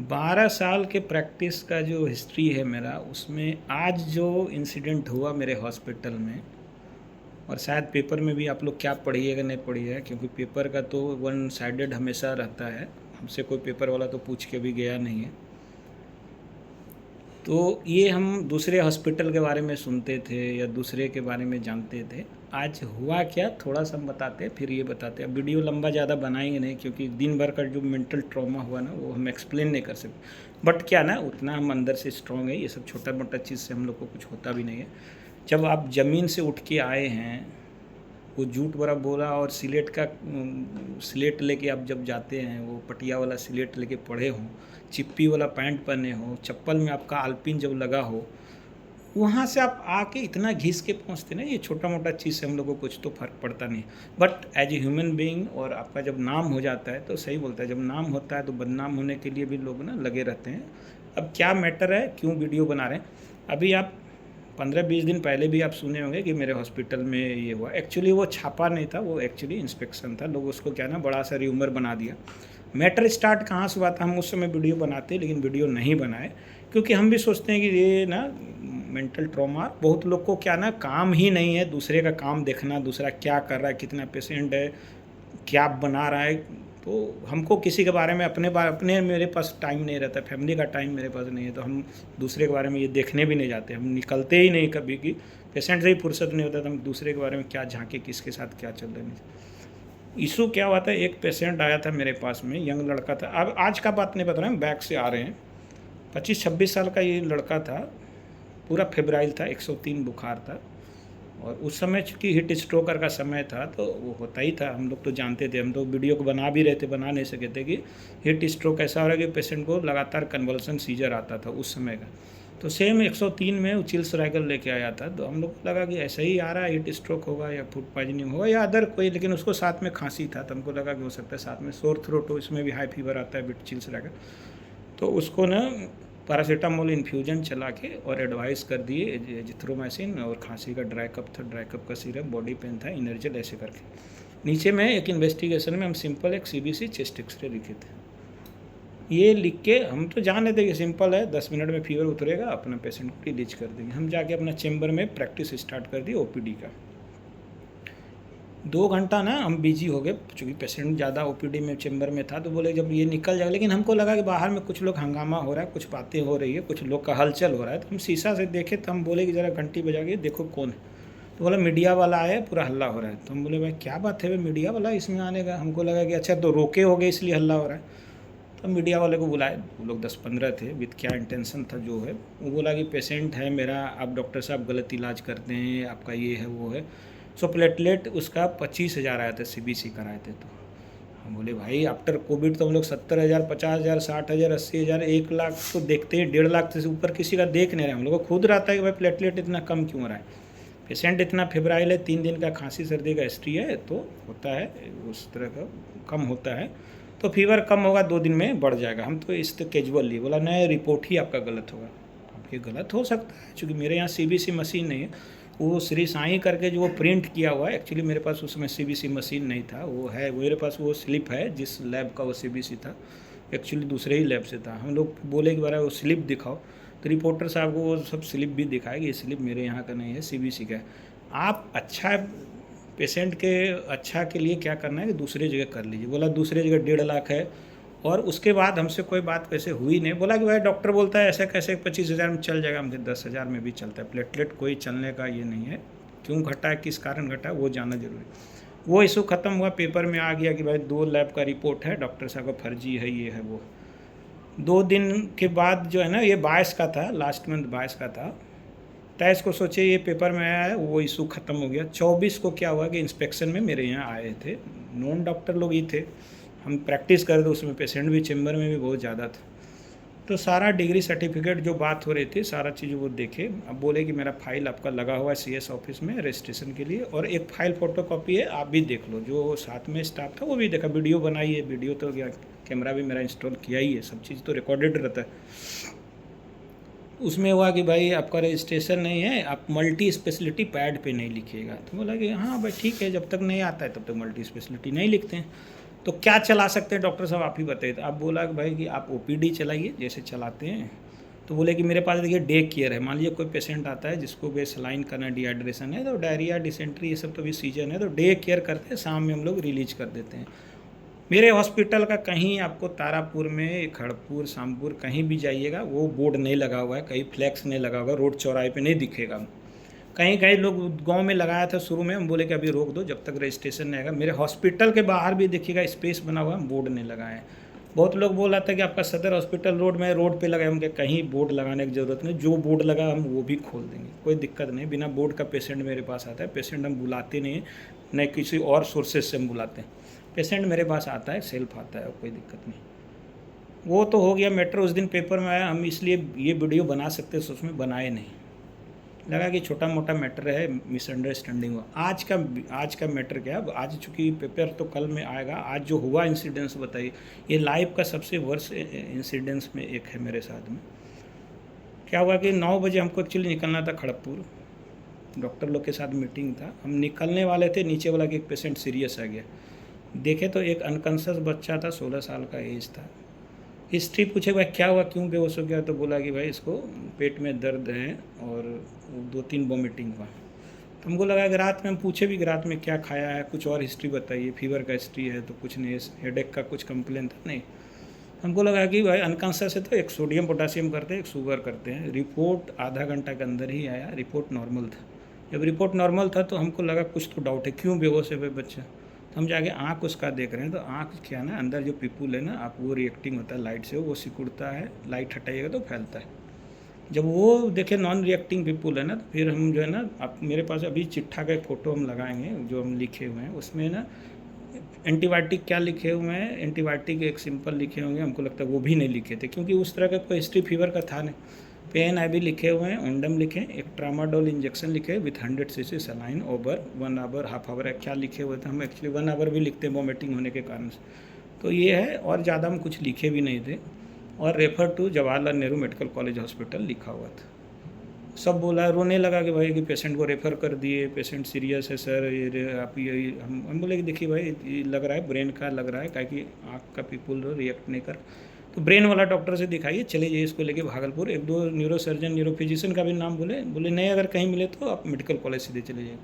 12 साल के प्रैक्टिस का जो हिस्ट्री है मेरा, उसमें आज जो इंसिडेंट हुआ मेरे हॉस्पिटल में, और शायद पेपर में भी आप लोग क्या पढ़िएगा नहीं पढ़िएगा, क्योंकि पेपर का तो वन साइडेड हमेशा रहता है। हमसे कोई पेपर वाला तो पूछ के भी गया नहीं है। तो ये हम दूसरे हॉस्पिटल के बारे में सुनते थे या दूसरे के बारे में जानते थे। आज हुआ क्या थोड़ा सा हम बताते हैं, फिर ये बताते हैं। वीडियो लंबा ज़्यादा बनाएंगे नहीं, क्योंकि दिन भर का जो मेंटल ट्रॉमा हुआ ना, वो हम एक्सप्लेन नहीं कर सकते। बट क्या ना, उतना हम अंदर से स्ट्रॉन्ग है, ये सब छोटा मोटा चीज़ से हम लोग को कुछ होता भी नहीं है। जब आप ज़मीन से उठ के आए हैं, वो झूठ बड़ा बोला, और सिलेट का सिलेट लेके आप जब जाते हैं, वो पटिया वाला सिलेट लेके पढ़े हों, चिप्पी वाला पैंट पहने हो, चप्पल में आपका आल्पिन जब लगा हो, वहाँ से आप आके इतना घिस के पहुँचते ना, ये छोटा मोटा चीज़ से हम लोग को कुछ तो फ़र्क पड़ता नहीं। But as a human being, और आपका जब नाम हो जाता है तो सही बोलता है, जब नाम होता है तो बदनाम होने के लिए भी लोग ना लगे रहते हैं। अब क्या मैटर है, क्यों वीडियो बना रहे हैं? अभी आप 15-20 दिन पहले भी आप सुने होंगे कि मेरे हॉस्पिटल में ये हुआ। एक्चुअली वो छापा नहीं था, वो एक्चुअली इंस्पेक्शन था। लोग उसको क्या ना, बड़ा सा र्यूमर बना दिया। मैटर स्टार्ट कहाँ से हुआ था, हम उस समय वीडियो बनाते, लेकिन वीडियो नहीं बनाए, क्योंकि हम भी सोचते हैं कि ये ना मेंटल ट्रॉमा, बहुत लोग को क्या ना, काम ही नहीं है दूसरे का काम देखना, दूसरा क्या कर रहा है, कितना पेशेंट है, क्या बना रहा है। तो हमको किसी के बारे में अपने मेरे पास टाइम नहीं रहता, फैमिली का टाइम मेरे पास नहीं है, तो हम दूसरे के बारे में ये देखने भी नहीं जाते। हम निकलते ही नहीं कभी, कि पेशेंट से ही फुर्सत नहीं होता, तो हम दूसरे के बारे में क्या झांके, किसके साथ क्या चल रहा है। इशू क्या हुआ था, एक पेशेंट आया था मेरे पास में, यंग लड़का था। अब आज का बात नहीं बता रहा हूँ, बैक से आ रहे हैं। 25-26 साल का ये लड़का था, पूरा फेब्राइल था, 103 बुखार था। और उस समय चूँकि हीट स्ट्रोकर का समय था, तो वो होता ही था, हम लोग तो जानते थे। हम तो वीडियो को बना भी रहे थे, बना नहीं सके थे, कि हीट स्ट्रोक ऐसा हो रहा है कि पेशेंट को लगातार कन्वल्सन सीजर आता था उस समय का। तो सेम 103 में वो चिल्स राइगल लेके आया था, तो हम लोग को लगा कि ऐसा ही आ रहा है, हीट स्ट्रोक होगा या फूड पॉइजनिंग होगा या अदर कोई, लेकिन उसको साथ में खांसी था, तो हमको लगा कि हो सकता है साथ में सोर थ्रोट हो, इसमें भी हाई फीवर आता है विद चिल्स राइगल। तो उसको ना पैरासीटामोल इन्फ्यूजन चला के और एडवाइस कर दिए एजिथ्रोमाइसिन, और खांसी का ड्राई कप था, ड्राई कप का सिरप, बॉडी पेन था, इनर्जल, ऐसे करके। नीचे में एक इन्वेस्टिगेशन में हम सिंपल एक CBC चेस्ट एक्सरे लिखे थे। ये लिख के हम तो जान रहे थे कि सिंपल है, 10 मिनट में फीवर उतरेगा, अपना पेशेंट को रिलीज कर देंगे। हम जाके अपना चेम्बर में प्रैक्टिस स्टार्ट कर दी OPD का। 2 घंटा ना हम बिजी हो गए, चूँकि पेशेंट ज़्यादा OPD में चेम्बर में था, तो बोले जब ये निकल जाएगा। लेकिन हमको लगा कि बाहर में कुछ लोग हंगामा हो रहा है, कुछ बातें हो रही है, कुछ लोग का हलचल हो रहा है। तो हम शीशा से देखे, तो हम बोले कि ज़रा घंटी बजा के देखो कौन है। तो बोला मीडिया वाला आया, पूरा हल्ला हो रहा है। तो हम बोले भाई क्या बात है भाई, मीडिया वाला इसमें आने का? हमको लगा कि अच्छा तो रोके हो गए इसलिए हल्ला हो रहा है। तो मीडिया वाले को बुलाए, वो लोग 10-15 थे, विद क्या इंटेंशन था जो है। वो बोला कि पेशेंट है मेरा, आप डॉक्टर साहब गलत इलाज करते हैं, आपका ये है वो है। सो प्लेटलेट उसका 25,000 आया था, CBC कराए थे। तो हम बोले भाई आफ्टर कोविड तो हम लोग 70,000, 50,000, 60,000, 80,000, 1 लाख तो देखते हैं, 1.5 लाख से ऊपर किसी का देख नहीं रहे। हम लोग को खुद रहता है कि भाई प्लेटलेट इतना कम क्यों हो रहा है, पेशेंट इतना फेब्राइल है, 3 दिन का खांसी सर्दी का हिस्ट्री है, तो होता है उस तरह का, कम होता है। तो फीवर कम होगा, 2 दिन में बढ़ जाएगा। हम तो इस तो कैजुअल ली, बोला नहीं रिपोर्ट ही आपका गलत होगा। अब ये गलत हो सकता है, क्योंकि मेरे यहाँ CBC मशीन नहीं है। वो श्री साईं करके जो वो प्रिंट किया हुआ है, एक्चुअली मेरे पास उस समय CBC मशीन नहीं था, वो है मेरे पास वो स्लिप है जिस लैब का वो CBC था, एक्चुअली दूसरे ही लैब से था। हम लोग बोले कि बारा वो स्लिप दिखाओ, तो रिपोर्टर साहब को वो सब स्लिप भी दिखाया कि ये स्लिप मेरे यहाँ का नहीं है, CBC का है। आप अच्छा पेशेंट के अच्छा के लिए क्या करना है कि दूसरे जगह कर लीजिए। बोला दूसरे जगह 1.5 लाख है, और उसके बाद हमसे कोई बात वैसे हुई नहीं। बोला कि भाई डॉक्टर बोलता है ऐसे कैसे 25,000 में चल जाएगा, हमसे 10,000 में भी चलता है। प्लेटलेट कोई चलने का ये नहीं है, क्यों घटा है, किस कारण घटा है, वो जानना जरूरी। वो इशू ख़त्म हुआ, पेपर में आ गया कि भाई 2 लैब का रिपोर्ट है, डॉक्टर साहब का फर्जी है, ये है वो। 2 दिन के बाद जो है ना, ये 22 का था, लास्ट मंथ 22 का था। 23 को सोचे ये पेपर में आया है, वो इशू ख़त्म हो गया। 24 को क्या हुआ कि इंस्पेक्शन में मेरे यहाँ आए थे, नॉन डॉक्टर लोग ही थे, हम प्रैक्टिस कर रहे थे, उसमें पेशेंट भी चेम्बर में भी बहुत ज़्यादा था। तो सारा डिग्री सर्टिफिकेट जो बात हो रही थी, सारा चीज़ वो देखे। अब बोले कि मेरा फाइल आपका लगा हुआ है CS ऑफिस में रजिस्ट्रेशन के लिए, और एक फाइल फोटोकॉपी है, आप भी देख लो। जो साथ में स्टाफ था वो भी देखा, वीडियो बनाई है, वीडियो तो क्या, कैमरा भी मेरा इंस्टॉल किया ही है, सब चीज़ तो रिकॉर्डेड रहता है। उसमें हुआ कि भाई आपका रजिस्ट्रेशन नहीं है, आप मल्टी स्पेशलिटी पैड पे नहीं लिखिएगा। तो बोला कि हाँ भाई ठीक है, जब तक नहीं आता है तब तक मल्टी स्पेशलिटी नहीं लिखते हैं। तो क्या चला सकते हैं डॉक्टर साहब, आप ही बताइए। तो आप बोला कि भाई कि आप ओपीडी चलाइए जैसे चलाते हैं। तो बोले कि मेरे पास देखिए डे केयर है। मान लीजिए कोई पेशेंट आता है जिसको भी सलाइन करना, डिहाइड्रेशन है, तो डायरिया, डिसेंट्री, ये सब तो भी सीजन है, तो डे केयर करते हैं, शाम में हम लोग रिलीज कर देते हैं। मेरे हॉस्पिटल का कहीं आपको तारापुर में, खड़गपुर, शामपुर कहीं भी जाइएगा वो बोर्ड नहीं लगा हुआ है, कहीं फ्लैक्स नहीं लगा हुआ, रोड चौराहे पे नहीं दिखेगा। कहीं कहीं लोग गांव में लगाया था शुरू में, हम बोले कि अभी रोक दो जब तक रजिस्ट्रेशन नहीं आएगा। मेरे हॉस्पिटल के बाहर भी देखिएगा स्पेस बना हुआ है, बोर्ड नहीं लगाए हैं। बहुत लोग बोल रहा था कि आपका सदर हॉस्पिटल रोड में, रोड पे लगाए, हम क्या कहीं बोर्ड लगाने की ज़रूरत नहीं, जो बोर्ड लगा हम वो भी खोल देंगे, कोई दिक्कत नहीं। बिना बोर्ड का पेशेंट मेरे पास आता है, पेशेंट हम बुलाते नहीं, न किसी और सोर्सेज से हम बुलाते हैं। पेशेंट मेरे पास आता है, सेल्फ आता है, कोई दिक्कत नहीं। वो तो हो गया मैटर, उस दिन पेपर में आया, हम इसलिए ये वीडियो बना सकते थे, उसमें बनाए नहीं, लगा कि छोटा मोटा मैटर है, मिसअंडरस्टैंडिंग हुआ। आज का मैटर क्या है, आज चूँकि पेपर तो कल में आएगा, आज जो हुआ इंसिडेंस बताइए। ये लाइफ का सबसे वर्स्ट इंसिडेंस में एक है मेरे साथ में। क्या हुआ कि 9 बजे हमको एक्चुअली निकलना था खड़गपुर, डॉक्टर लोग के साथ मीटिंग था, हम निकलने वाले थे, नीचे वाला कि एक पेशेंट सीरियस आ गया। देखे तो एक अनकॉन्शियस बच्चा था, 16 साल का एज था। हिस्ट्री पूछे भाई क्या हुआ, क्यों बेहोश हो गया, तो बोला कि भाई इसको पेट में दर्द है और 2-3 वॉमिटिंग हुआ। तो हमको लगा कि रात में, हम पूछे भी कि रात में क्या खाया है, कुछ और हिस्ट्री बताइए, फीवर का हिस्ट्री है तो कुछ नहीं, हेडेक का कुछ कंप्लेन था नहीं। हमको लगा कि भाई अनकॉन्शियस है तो एक सोडियम पोटासियम करते हैं, एक शुगर करते हैं। रिपोर्ट आधा घंटा के अंदर ही आया, रिपोर्ट नॉर्मल था। जब रिपोर्ट नॉर्मल था तो हमको लगा कुछ तो डाउट है, क्यों बेहोश है भाई बच्चा। तो हम जाके आँख उसका देख रहे हैं, तो आँख क्या ना, अंदर जो पिपुल है ना, आप वो रिएक्टिंग होता है लाइट से, वो सिकुड़ता है, लाइट हटाइएगा तो फैलता है। जब वो देखे नॉन रिएक्टिंग पिपुल है ना, तो फिर हम जो है ना, आप मेरे पास अभी चिट्ठा का एक फ़ोटो हम लगाएंगे जो हम लिखे हुए हैं, उसमें ना एंटीबायोटिक क्या लिखे हुए हैं, एंटीबायोटिक एक सिंपल लिखे होंगे, हमको लगता है वो भी नहीं लिखे थे, क्योंकि उस तरह का कोई हिस्ट्री फीवर का था नहीं। पेन आई भी लिखे हुए हैं, ओंडम लिखे, एक ट्रामाडोल इंजेक्शन लिखे with 100 cc saline over 1 hour, half hour, क्या लिखे हुए थे, हम एक्चुअली 1 आवर भी लिखते हैं वॉमिटिंग होने के कारण से। तो ये है, और ज़्यादा हम कुछ लिखे भी नहीं थे। और refer to Jawaharlal Nehru medical college hospital लिखा हुआ था। सब बोला, रोने लगा कि भाई कि पेशेंट को रेफ़र कर दिए, पेशेंट सीरियस है सर, ये आप ये, हम बोले कि देखिए भाई ये लग रहा है ब्रेन का लग रहा है, क्या कि आँख का पीपुल रिएक्ट नहीं कर, तो ब्रेन वाला डॉक्टर से दिखाइए, चले जाइए इसको लेके Bhagalpur. 1-2 neuro surgeon, neuro physician का भी नाम बोले नहीं, अगर कहीं मिले तो आप मेडिकल कॉलेज सीधे चले जाइए।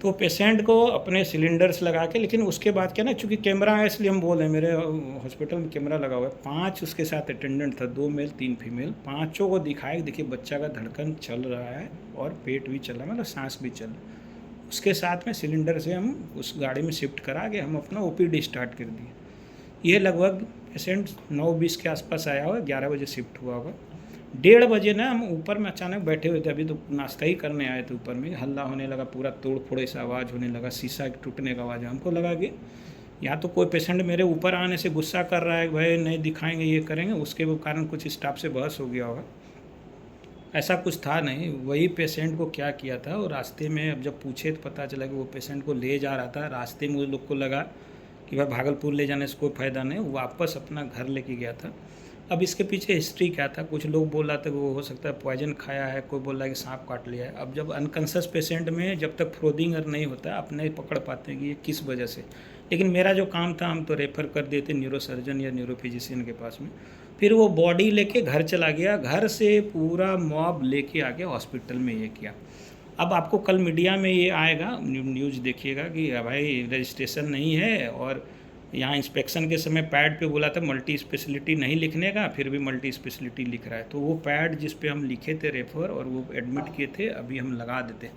तो पेशेंट को अपने सिलेंडर्स लगा के, लेकिन उसके बाद क्या ना, चूँकि कैमरा है इसलिए हम बोल रहे हैं, मेरे हॉस्पिटल में कैमरा लगा हुआ है, 5 उसके साथ अटेंडेंट था, 2 मेल 3 फीमेल, पाँचों को दिखाए देखिए बच्चा का धड़कन चल रहा है और पेट भी चल रहा है, मतलब सांस भी चल रहा है। उसके साथ में सिलेंडर से हम उस गाड़ी में शिफ्ट करा के हम अपना ओपीडी स्टार्ट कर दिए। ये लगभग पेशेंट 9:20 के आसपास आया होगा, 11 बजे शिफ्ट हुआ होगा। 1:30 बजे ना हम ऊपर में अचानक बैठे हुए थे, अभी तो नाश्ता ही करने आए थे, ऊपर में हल्ला होने लगा, पूरा तोड़ फोड़ ऐसा आवाज़ होने लगा, शीशा टूटने का आवाज़। हमको लगा कि या तो कोई पेशेंट मेरे ऊपर आने से गुस्सा कर रहा है, भाई नहीं दिखाएंगे, ये करेंगे, उसके कारण कुछ स्टाफ से बहस हो गया होगा। ऐसा कुछ था नहीं। वही पेशेंट को क्या किया था, और रास्ते में अब जब पूछे तो पता चला कि वो पेशेंट को ले जा रहा था, रास्ते में उन लोग को लगा कि भाई भागलपुर ले जाने से कोई फ़ायदा नहीं, वापस अपना घर लेके गया था। अब इसके पीछे हिस्ट्री क्या था, कुछ लोग बोल रहा था कि वो हो सकता है पॉइजन खाया है, कोई बोल रहा है कि सांप काट लिया है। अब जब अनकॉन्शियस पेशेंट में जब तक फ्रोदिंग नहीं होता, आप नहीं पकड़ पाते हैं कि ये किस वजह से। लेकिन मेरा जो काम था, हम तो रेफ़र कर देते न्यूरो सर्जन या न्यूरो फिजिशियन के पास में। फिर वो बॉडी लेके घर चला गया, घर से पूरा मॉब लेके आके हॉस्पिटल में ये किया। अब आपको कल मीडिया में ये आएगा, न्यूज़ देखिएगा कि भाई रजिस्ट्रेशन नहीं है, और यहाँ इंस्पेक्शन के समय पैड पे बोला था मल्टी स्पेशलिटी नहीं लिखने का, फिर भी मल्टी स्पेशलिटी लिख रहा है। तो वो पैड जिस पे हम लिखे थे रेफर और वो एडमिट किए थे, अभी हम लगा देते।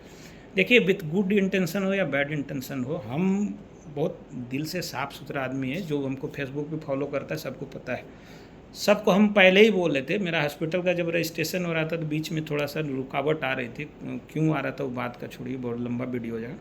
देखिए, विथ गुड इंटेंशन हो या बैड इंटेंशन हो, हम बहुत दिल से साफ़ सुथरा आदमी है। जो हमको फेसबुक पे फॉलो करता है सबको पता है, सबको हम पहले ही बोल रहे थे। मेरा हॉस्पिटल का जब रजिस्ट्रेशन हो रहा था तो बीच में थोड़ा सा रुकावट आ रही थी, क्यों आ रहा था वो बात का छोड़िए, बहुत लंबा वीडियो हो जाएगा।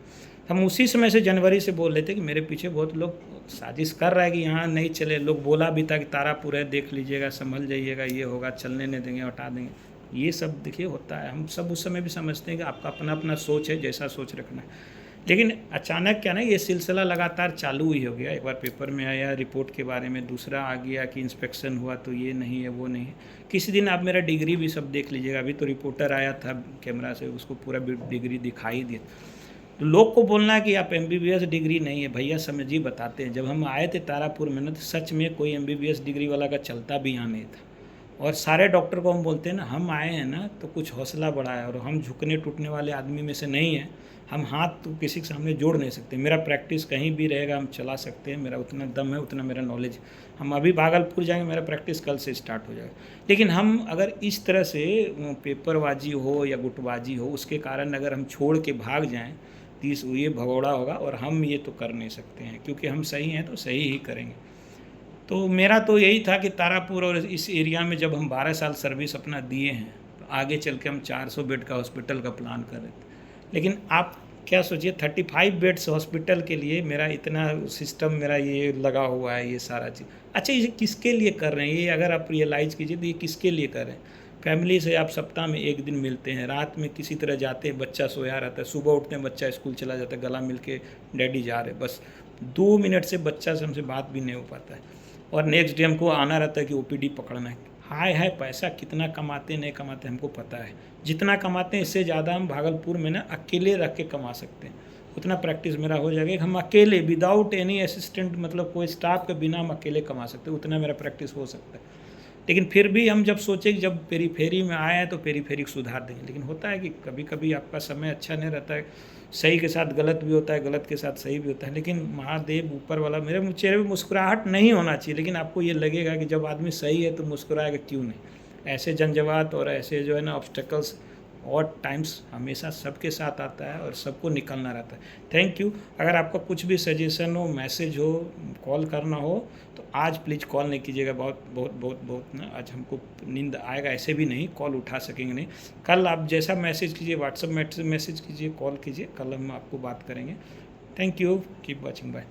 हम उसी समय से जनवरी से बोल रहे थे कि मेरे पीछे बहुत लोग साजिश कर रहा है कि यहाँ नहीं चले। लोग बोला भी था कि तारापुर है, देख लीजिएगा, संभल जाइएगा, ये होगा, चलने नहीं देंगे, हटा देंगे। ये सब देखिए होता है, हम सब उस समय भी समझते हैं कि आपका अपना अपना सोच है, जैसा सोच रखना है। लेकिन अचानक क्या ना, ये सिलसिला लगातार चालू ही हो गया। एक बार पेपर में आया रिपोर्ट के बारे में, दूसरा आ गया कि इंस्पेक्शन हुआ तो ये नहीं है, वो नहीं है। किसी दिन आप मेरा डिग्री भी सब देख लीजिएगा, अभी तो रिपोर्टर आया था कैमरा से, उसको पूरा डिग्री दिखाई दिया। तो लोग को बोलना कि आप एमबीबीएस डिग्री नहीं है, भैया समझिए बताते हैं। जब हम आए थे तारापुर में ना, तो सच में कोई एमबीबीएस डिग्री वाला का चलता भी यहाँ नहीं था। और सारे डॉक्टर को हम बोलते हैं ना, हम आए हैं ना तो कुछ हौसला बढ़ाया, और हम झुकने टूटने वाले आदमी में से नहीं हैं। हम हाथ तो किसी के सामने जोड़ नहीं सकते। मेरा प्रैक्टिस कहीं भी रहेगा, हम चला सकते हैं, मेरा उतना दम है, उतना मेरा नॉलेज। हम अभी भागलपुर जाएंगे, मेरा प्रैक्टिस कल से स्टार्ट हो जाएगा। लेकिन हम अगर इस तरह से पेपरबाजी हो या गुटबाजी हो, उसके कारण अगर हम छोड़ के भाग जाएँ, तो ये भगोड़ा होगा। और हम ये तो कर नहीं सकते हैं, क्योंकि हम सही हैं तो सही ही करेंगे। तो मेरा तो यही था कि तारापुर और इस एरिया में जब हम 12 साल सर्विस अपना दिए हैं, तो आगे चल के हम 400 बेड का हॉस्पिटल का प्लान कर रहे थे। लेकिन आप क्या सोचिए, 35 बेड्स हॉस्पिटल के लिए मेरा इतना सिस्टम, मेरा ये लगा हुआ है, ये सारा चीज़। अच्छा, ये किसके लिए कर रहे हैं ये, अगर आप रियलाइज़ कीजिए तो ये किसके लिए कर रहे हैं। फैमिली से आप सप्ताह में 1 दिन मिलते हैं, रात में किसी तरह जाते हैं, बच्चा सोया रहता है, सुबह उठते हैं बच्चा स्कूल चला जाता है, गला मिल के डैडी जा रहे, बस 2 मिनट से बच्चा से हमसे बात भी नहीं हो पाता है। और नेक्स्ट डे हमको आना रहता है कि ओपीडी पकड़ना है। हाय पैसा कितना कमाते नहीं कमाते हमको पता है। जितना कमाते हैं इससे ज़्यादा हम भागलपुर में ना अकेले रख के कमा सकते हैं। उतना प्रैक्टिस मेरा हो जाएगा कि हम अकेले विदाउट एनी असिस्टेंट, मतलब कोई स्टाफ के बिना हम अकेले कमा सकते हैं, उतना मेरा प्रैक्टिस हो सकता है। लेकिन फिर भी हम जब सोचे कि जब पेरीफेरी में आए हैं तो पेरीफेरी को सुधार देंगे। लेकिन होता है कि कभी कभी आपका समय अच्छा नहीं रहता है, सही के साथ गलत भी होता है, गलत के साथ सही भी होता है। लेकिन महादेव ऊपर वाला, मेरे चेहरे पे मुस्कुराहट नहीं होना चाहिए, लेकिन आपको ये लगेगा कि जब आदमी सही है तो मुस्कुराएगा क्यों नहीं। ऐसे झंझावात और ऐसे जो है ना ऑब्स्टेकल्स और टाइम्स हमेशा सबके साथ आता है और सबको निकलना रहता है। Thank you. अगर आपका कुछ भी सजेशन हो, मैसेज हो, कॉल करना हो तो आज प्लीज़ कॉल नहीं कीजिएगा। बहुत बहुत बहुत बहुत ना, आज हमको नींद आएगा, ऐसे भी नहीं कॉल उठा सकेंगे नहीं। कल आप जैसा मैसेज कीजिए, व्हाट्सएप मैसेज कीजिए, कॉल कीजिए, कल हम आपको बात करेंगे। Thank you, keep watching, bye.